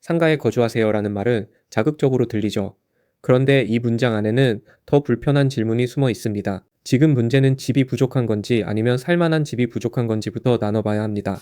상가에 거주하세요라는 말은 자극적으로 들리죠. 그런데 이 문장 안에는 더 불편한 질문이 숨어 있습니다. 지금 문제는 집이 부족한 건지 아니면 살만한 집이 부족한 건지부터 나눠봐야 합니다.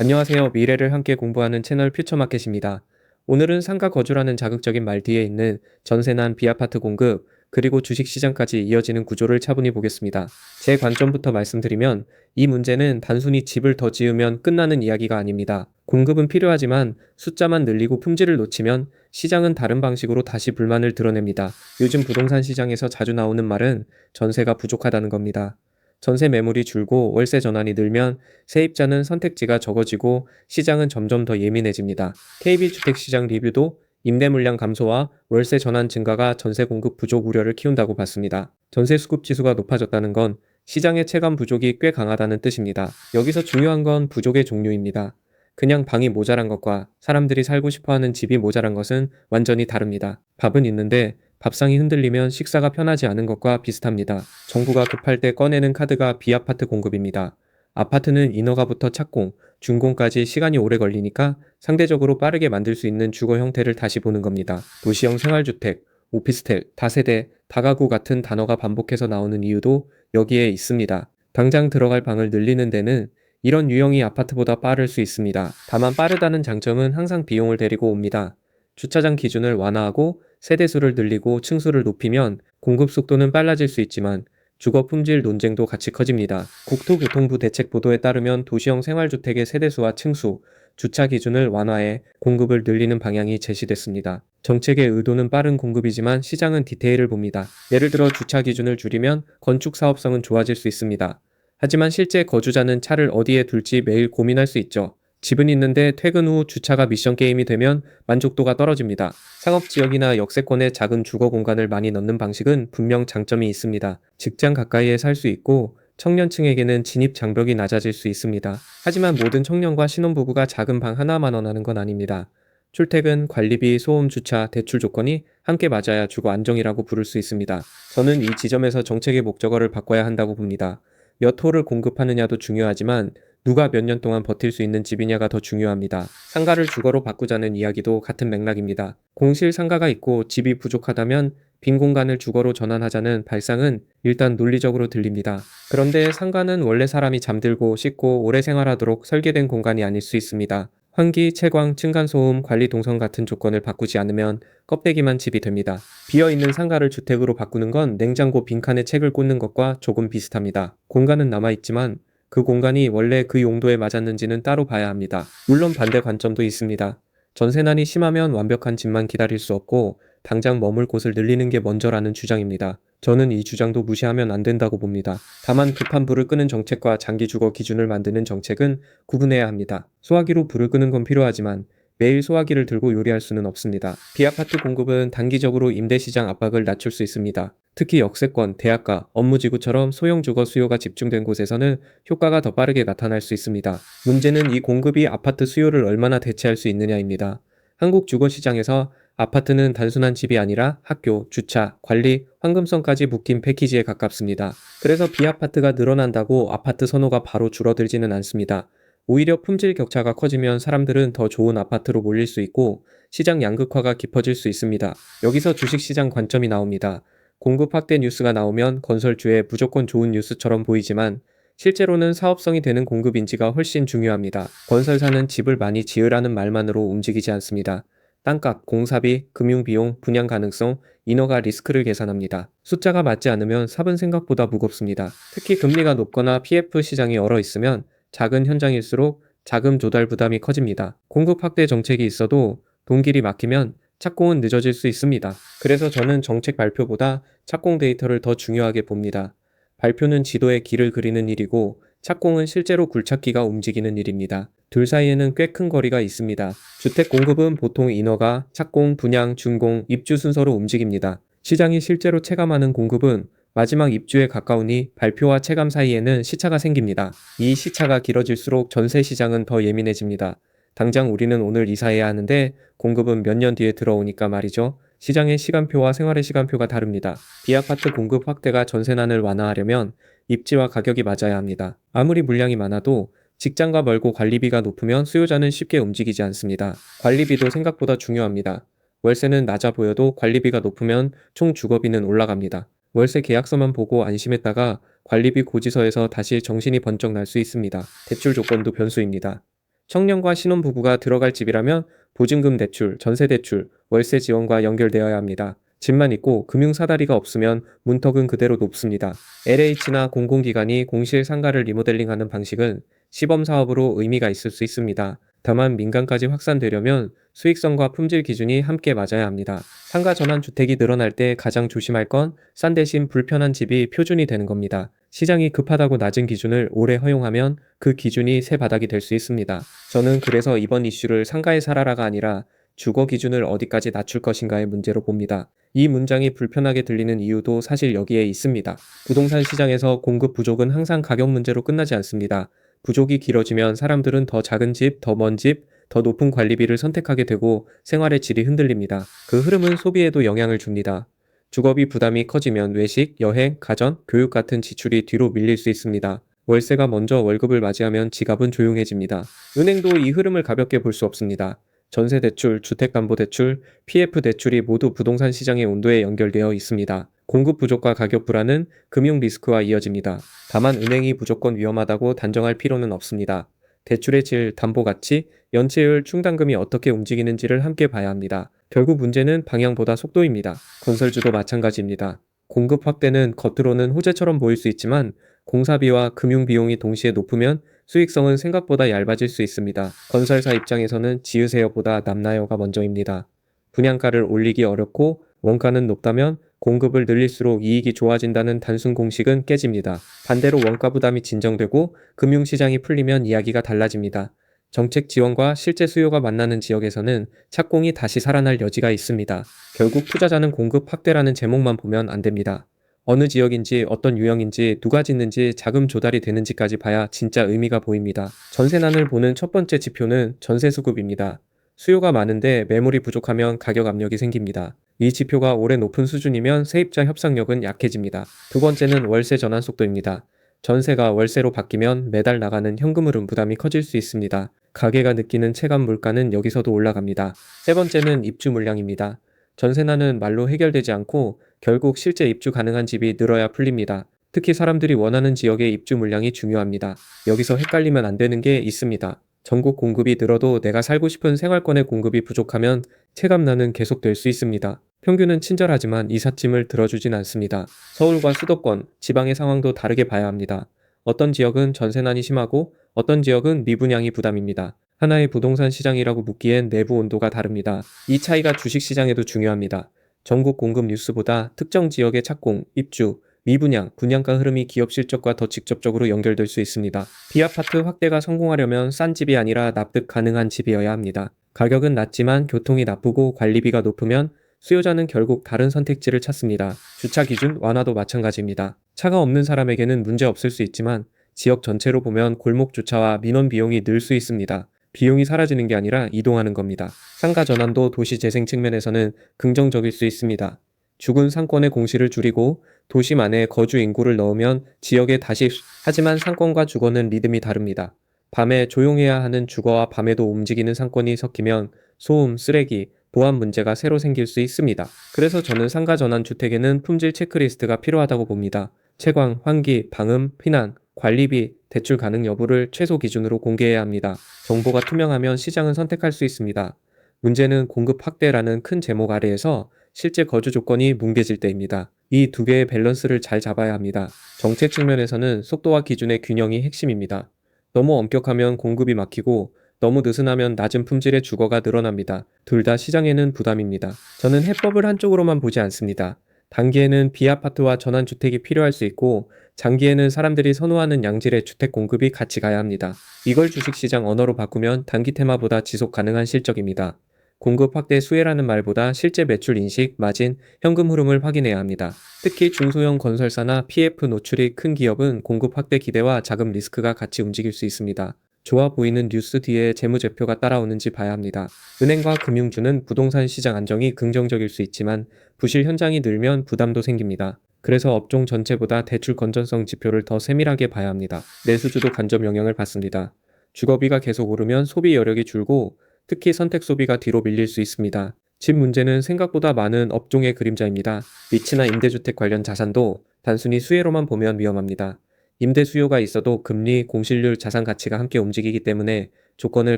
안녕하세요. 미래를 함께 공부하는 채널 퓨처마켓입니다. 오늘은 상가 거주라는 자극적인 말 뒤에 있는 전세난 비아파트 공급, 그리고 주식시장까지 이어지는 구조를 차분히 보겠습니다. 제 관점부터 말씀드리면 이 문제는 단순히 집을 더 지으면 끝나는 이야기가 아닙니다. 공급은 필요하지만 숫자만 늘리고 품질을 놓치면 시장은 다른 방식으로 다시 불만을 드러냅니다. 요즘 부동산 시장에서 자주 나오는 말은 전세가 부족하다는 겁니다. 전세 매물이 줄고 월세 전환이 늘면 세입자는 선택지가 적어지고 시장은 점점 더 예민해집니다. KB주택시장 리뷰도 임대 물량 감소와 월세 전환 증가가 전세 공급 부족 우려를 키운다고 봤습니다. 전세 수급 지수가 높아졌다는 건 시장의 체감 부족이 꽤 강하다는 뜻입니다. 여기서 중요한 건 부족의 종류입니다. 그냥 방이 모자란 것과 사람들이 살고 싶어하는 집이 모자란 것은 완전히 다릅니다. 밥은 있는데 밥상이 흔들리면 식사가 편하지 않은 것과 비슷합니다. 정부가 급할 때 꺼내는 카드가 비아파트 공급입니다. 아파트는 인허가부터 착공, 준공까지 시간이 오래 걸리니까 상대적으로 빠르게 만들 수 있는 주거 형태를 다시 보는 겁니다. 도시형 생활주택, 오피스텔, 다세대, 다가구 같은 단어가 반복해서 나오는 이유도 여기에 있습니다. 당장 들어갈 방을 늘리는 데는 이런 유형이 아파트보다 빠를 수 있습니다. 다만 빠르다는 장점은 항상 비용을 데리고 옵니다. 주차장 기준을 완화하고 세대수를 늘리고 층수를 높이면 공급 속도는 빨라질 수 있지만 주거 품질 논쟁도 같이 커집니다. 국토교통부 대책 보도에 따르면 도시형 생활주택의 세대수와 층수, 주차 기준을 완화해 공급을 늘리는 방향이 제시됐습니다. 정책의 의도는 빠른 공급이지만 시장은 디테일을 봅니다. 예를 들어 주차 기준을 줄이면 건축 사업성은 좋아질 수 있습니다. 하지만 실제 거주자는 차를 어디에 둘지 매일 고민할 수 있죠. 집은 있는데 퇴근 후 주차가 미션 게임이 되면 만족도가 떨어집니다. 상업지역이나 역세권에 작은 주거 공간을 많이 넣는 방식은 분명 장점이 있습니다. 직장 가까이에 살 수 있고 청년층에게는 진입 장벽이 낮아질 수 있습니다. 하지만 모든 청년과 신혼부부가 작은 방 하나만 원하는 건 아닙니다. 출퇴근, 관리비, 소음, 주차, 대출 조건이 함께 맞아야 주거 안정이라고 부를 수 있습니다. 저는 이 지점에서 정책의 목적어를 바꿔야 한다고 봅니다. 몇 호를 공급하느냐도 중요하지만 누가 몇 년 동안 버틸 수 있는 집이냐가 더 중요합니다. 상가를 주거로 바꾸자는 이야기도 같은 맥락입니다. 공실 상가가 있고 집이 부족하다면 빈 공간을 주거로 전환하자는 발상은 일단 논리적으로 들립니다. 그런데 상가는 원래 사람이 잠들고 씻고 오래 생활하도록 설계된 공간이 아닐 수 있습니다. 환기, 채광, 층간소음, 관리 동선 같은 조건을 바꾸지 않으면 껍데기만 집이 됩니다. 비어있는 상가를 주택으로 바꾸는 건 냉장고 빈칸에 책을 꽂는 것과 조금 비슷합니다. 공간은 남아있지만 그 공간이 원래 그 용도에 맞았는지는 따로 봐야 합니다. 물론 반대 관점도 있습니다. 전세난이 심하면 완벽한 집만 기다릴 수 없고 당장 머물 곳을 늘리는 게 먼저라는 주장입니다. 저는 이 주장도 무시하면 안 된다고 봅니다. 다만 급한 불을 끄는 정책과 장기 주거 기준을 만드는 정책은 구분해야 합니다. 소화기로 불을 끄는 건 필요하지만 매일 소화기를 들고 요리할 수는 없습니다. 비아파트 공급은 단기적으로 임대시장 압박을 낮출 수 있습니다. 특히 역세권, 대학가, 업무지구처럼 소형 주거 수요가 집중된 곳에서는 효과가 더 빠르게 나타날 수 있습니다. 문제는 이 공급이 아파트 수요를 얼마나 대체할 수 있느냐입니다. 한국 주거 시장에서 아파트는 단순한 집이 아니라 학교, 주차, 관리, 황금성까지 묶인 패키지에 가깝습니다. 그래서 비아파트가 늘어난다고 아파트 선호가 바로 줄어들지는 않습니다. 오히려 품질 격차가 커지면 사람들은 더 좋은 아파트로 몰릴 수 있고 시장 양극화가 깊어질 수 있습니다. 여기서 주식시장 관점이 나옵니다. 공급 확대 뉴스가 나오면 건설주에 무조건 좋은 뉴스처럼 보이지만 실제로는 사업성이 되는 공급 인지가 훨씬 중요합니다. 건설사는 집을 많이 지으라는 말만으로 움직이지 않습니다. 땅값, 공사비, 금융비용, 분양 가능성, 인허가 리스크를 계산합니다. 숫자가 맞지 않으면 삽은 생각보다 무겁습니다. 특히 금리가 높거나 PF 시장이 얼어 있으면 작은 현장일수록 자금 조달 부담이 커집니다. 공급 확대 정책이 있어도 돈길이 막히면 착공은 늦어질 수 있습니다. 그래서 저는 정책 발표보다 착공 데이터를 더 중요하게 봅니다. 발표는 지도에 길을 그리는 일이고 착공은 실제로 굴착기가 움직이는 일입니다. 둘 사이에는 꽤 큰 거리가 있습니다. 주택 공급은 보통 인허가, 착공, 분양, 준공, 입주 순서로 움직입니다. 시장이 실제로 체감하는 공급은 마지막 입주에 가까우니 발표와 체감 사이에는 시차가 생깁니다. 이 시차가 길어질수록 전세 시장은 더 예민해집니다. 당장 우리는 오늘 이사해야 하는데 공급은 몇 년 뒤에 들어오니까 말이죠. 시장의 시간표와 생활의 시간표가 다릅니다. 비아파트 공급 확대가 전세난을 완화하려면 입지와 가격이 맞아야 합니다. 아무리 물량이 많아도 직장과 멀고 관리비가 높으면 수요자는 쉽게 움직이지 않습니다. 관리비도 생각보다 중요합니다. 월세는 낮아 보여도 관리비가 높으면 총 주거비는 올라갑니다. 월세 계약서만 보고 안심했다가 관리비 고지서에서 다시 정신이 번쩍 날 수 있습니다. 대출 조건도 변수입니다. 청년과 신혼부부가 들어갈 집이라면 보증금 대출, 전세 대출, 월세 지원과 연결되어야 합니다. 집만 있고 금융사다리가 없으면 문턱은 그대로 높습니다. LH나 공공기관이 공실 상가를 리모델링하는 방식은 시범사업으로 의미가 있을 수 있습니다. 다만 민간까지 확산되려면 수익성과 품질 기준이 함께 맞아야 합니다. 상가 전환 주택이 늘어날 때 가장 조심할 건 싼 대신 불편한 집이 표준이 되는 겁니다. 시장이 급하다고 낮은 기준을 오래 허용하면 그 기준이 새 바닥이 될 수 있습니다. 저는 그래서 이번 이슈를 상가에 살아라가 아니라 주거 기준을 어디까지 낮출 것인가의 문제로 봅니다. 이 문장이 불편하게 들리는 이유도 사실 여기에 있습니다. 부동산 시장에서 공급 부족은 항상 가격 문제로 끝나지 않습니다. 부족이 길어지면 사람들은 더 작은 집, 더 먼 집, 더 높은 관리비를 선택하게 되고 생활의 질이 흔들립니다. 그 흐름은 소비에도 영향을 줍니다. 주거비 부담이 커지면 외식, 여행, 가전, 교육 같은 지출이 뒤로 밀릴 수 있습니다. 월세가 먼저 월급을 맞이하면 지갑은 조용해집니다. 은행도 이 흐름을 가볍게 볼 수 없습니다. 전세대출, 주택담보대출, PF대출이 모두 부동산 시장의 온도에 연결되어 있습니다. 공급 부족과 가격 불안은 금융 리스크와 이어집니다. 다만 은행이 무조건 위험하다고 단정할 필요는 없습니다. 대출의 질, 담보 가치, 연체율, 충당금이 어떻게 움직이는지를 함께 봐야 합니다. 결국 문제는 방향보다 속도입니다. 건설주도 마찬가지입니다. 공급 확대는 겉으로는 호재처럼 보일 수 있지만 공사비와 금융 비용이 동시에 높으면 수익성은 생각보다 얇아질 수 있습니다. 건설사 입장에서는 지으세요보다 남나요가 먼저입니다. 분양가를 올리기 어렵고 원가는 높다면 공급을 늘릴수록 이익이 좋아진다는 단순 공식은 깨집니다. 반대로 원가 부담이 진정되고 금융시장이 풀리면 이야기가 달라집니다. 정책 지원과 실제 수요가 만나는 지역에서는 착공이 다시 살아날 여지가 있습니다. 결국 투자자는 공급 확대라는 제목만 보면 안 됩니다. 어느 지역인지 어떤 유형인지 누가 짓는지 자금 조달이 되는지까지 봐야 진짜 의미가 보입니다. 전세난을 보는 첫 번째 지표는 전세 수급입니다. 수요가 많은데 매물이 부족하면 가격 압력이 생깁니다. 이 지표가 오래 높은 수준이면 세입자 협상력은 약해집니다. 두 번째는 월세 전환 속도입니다. 전세가 월세로 바뀌면 매달 나가는 현금 흐름 부담이 커질 수 있습니다. 가게가 느끼는 체감 물가는 여기서도 올라갑니다. 세 번째는 입주 물량입니다. 전세난은 말로 해결되지 않고 결국 실제 입주 가능한 집이 늘어야 풀립니다. 특히 사람들이 원하는 지역의 입주 물량이 중요합니다. 여기서 헷갈리면 안 되는 게 있습니다. 전국 공급이 늘어도 내가 살고 싶은 생활권의 공급이 부족하면 체감난은 계속될 수 있습니다. 평균은 친절하지만 이삿짐을 들어주진 않습니다. 서울과 수도권, 지방의 상황도 다르게 봐야 합니다. 어떤 지역은 전세난이 심하고 어떤 지역은 미분양이 부담입니다. 하나의 부동산 시장이라고 묻기엔 내부 온도가 다릅니다. 이 차이가 주식시장에도 중요합니다. 전국 공급 뉴스보다 특정 지역의 착공, 입주, 미분양, 분양가 흐름이 기업 실적과 더 직접적으로 연결될 수 있습니다. B아파트 확대가 성공하려면 싼 집이 아니라 납득 가능한 집이어야 합니다. 가격은 낮지만 교통이 나쁘고 관리비가 높으면 수요자는 결국 다른 선택지를 찾습니다. 주차 기준 완화도 마찬가지입니다. 차가 없는 사람에게는 문제 없을 수 있지만 지역 전체로 보면 골목 주차와 민원 비용이 늘 수 있습니다. 비용이 사라지는 게 아니라 이동하는 겁니다. 상가 전환도 도시 재생 측면에서는 긍정적일 수 있습니다. 죽은 상권의 공시를 줄이고 도심 안에 거주 인구를 넣으면 지역에 다시 하지만 상권과 주거는 리듬이 다릅니다. 밤에 조용해야 하는 주거와 밤에도 움직이는 상권이 섞이면 소음, 쓰레기, 보안 문제가 새로 생길 수 있습니다. 그래서 저는 상가 전환 주택에는 품질 체크리스트가 필요하다고 봅니다. 채광, 환기, 방음, 피난, 관리비, 대출 가능 여부를 최소 기준으로 공개해야 합니다. 정보가 투명하면 시장은 선택할 수 있습니다. 문제는 공급 확대라는 큰 제목 아래에서 실제 거주 조건이 뭉개질 때입니다. 이 두 개의 밸런스를 잘 잡아야 합니다. 정책 측면에서는 속도와 기준의 균형이 핵심입니다. 너무 엄격하면 공급이 막히고 너무 느슨하면 낮은 품질의 주거가 늘어납니다. 둘 다 시장에는 부담입니다. 저는 해법을 한쪽으로만 보지 않습니다. 단기에는 B아파트와 전환주택이 필요할 수 있고 장기에는 사람들이 선호하는 양질의 주택 공급이 같이 가야 합니다. 이걸 주식시장 언어로 바꾸면 단기 테마보다 지속 가능한 실적입니다. 공급 확대 수혜라는 말보다 실제 매출 인식, 마진, 현금 흐름을 확인해야 합니다. 특히 중소형 건설사나 PF 노출이 큰 기업은 공급 확대 기대와 자금 리스크가 같이 움직일 수 있습니다. 좋아 보이는 뉴스 뒤에 재무제표가 따라오는지 봐야 합니다. 은행과 금융주는 부동산 시장 안정이 긍정적일 수 있지만 부실 현장이 늘면 부담도 생깁니다. 그래서 업종 전체보다 대출 건전성 지표를 더 세밀하게 봐야 합니다. 내수주도 간접 영향을 받습니다. 주거비가 계속 오르면 소비 여력이 줄고 특히 선택 소비가 뒤로 밀릴 수 있습니다. 집 문제는 생각보다 많은 업종의 그림자입니다. 리츠나 임대주택 관련 자산도 단순히 수혜로만 보면 위험합니다. 임대 수요가 있어도 금리, 공실률, 자산 가치가 함께 움직이기 때문에 조건을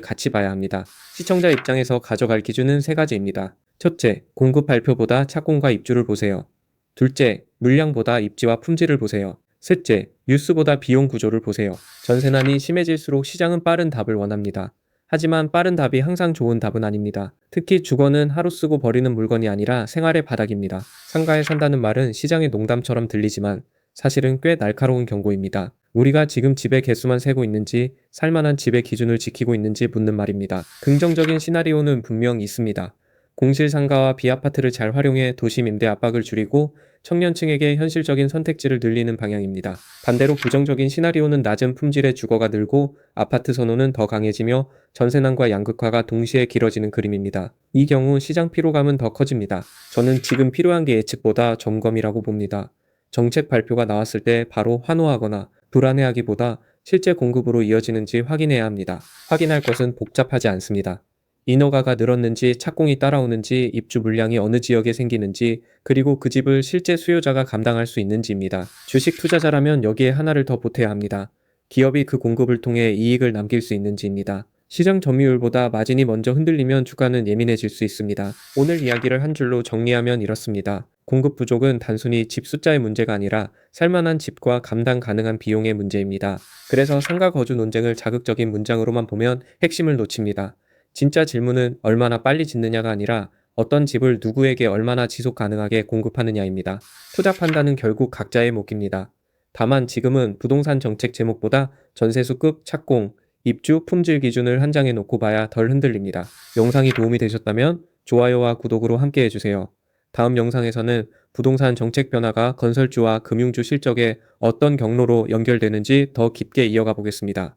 같이 봐야 합니다. 시청자 입장에서 가져갈 기준은 세 가지입니다. 첫째, 공급 발표보다 착공과 입주를 보세요. 둘째, 물량보다 입지와 품질을 보세요. 셋째, 뉴스보다 비용 구조를 보세요. 전세난이 심해질수록 시장은 빠른 답을 원합니다. 하지만 빠른 답이 항상 좋은 답은 아닙니다. 특히 주거는 하루 쓰고 버리는 물건이 아니라 생활의 바닥입니다. 상가에 산다는 말은 시장의 농담처럼 들리지만 사실은 꽤 날카로운 경고입니다. 우리가 지금 집의 개수만 세고 있는지 살만한 집의 기준을 지키고 있는지 묻는 말입니다. 긍정적인 시나리오는 분명 있습니다. 공실 상가와 비아파트를 잘 활용해 도심 임대 압박을 줄이고 청년층에게 현실적인 선택지를 늘리는 방향입니다. 반대로 부정적인 시나리오는 낮은 품질의 주거가 늘고 아파트 선호는 더 강해지며 전세난과 양극화가 동시에 길어지는 그림입니다. 이 경우 시장 피로감은 더 커집니다. 저는 지금 필요한 게 예측보다 점검이라고 봅니다. 정책 발표가 나왔을 때 바로 환호하거나 불안해하기보다 실제 공급으로 이어지는지 확인해야 합니다. 확인할 것은 복잡하지 않습니다. 인허가가 늘었는지, 착공이 따라오는지, 입주 물량이 어느 지역에 생기는지, 그리고 그 집을 실제 수요자가 감당할 수 있는지입니다. 주식 투자자라면 여기에 하나를 더 보태야 합니다. 기업이 그 공급을 통해 이익을 남길 수 있는지입니다. 시장 점유율보다 마진이 먼저 흔들리면 주가는 예민해질 수 있습니다. 오늘 이야기를 한 줄로 정리하면 이렇습니다. 공급 부족은 단순히 집 숫자의 문제가 아니라 살만한 집과 감당 가능한 비용의 문제입니다. 그래서 상가 거주 논쟁을 자극적인 문장으로만 보면 핵심을 놓칩니다. 진짜 질문은 얼마나 빨리 짓느냐가 아니라 어떤 집을 누구에게 얼마나 지속 가능하게 공급하느냐입니다. 투자 판단은 결국 각자의 몫입니다. 다만 지금은 부동산 정책 제목보다 전세수급, 착공, 입주, 품질 기준을 한 장에 놓고 봐야 덜 흔들립니다. 영상이 도움이 되셨다면 좋아요와 구독으로 함께 해주세요. 다음 영상에서는 부동산 정책 변화가 건설주와 금융주 실적에 어떤 경로로 연결되는지 더 깊게 이어가 보겠습니다.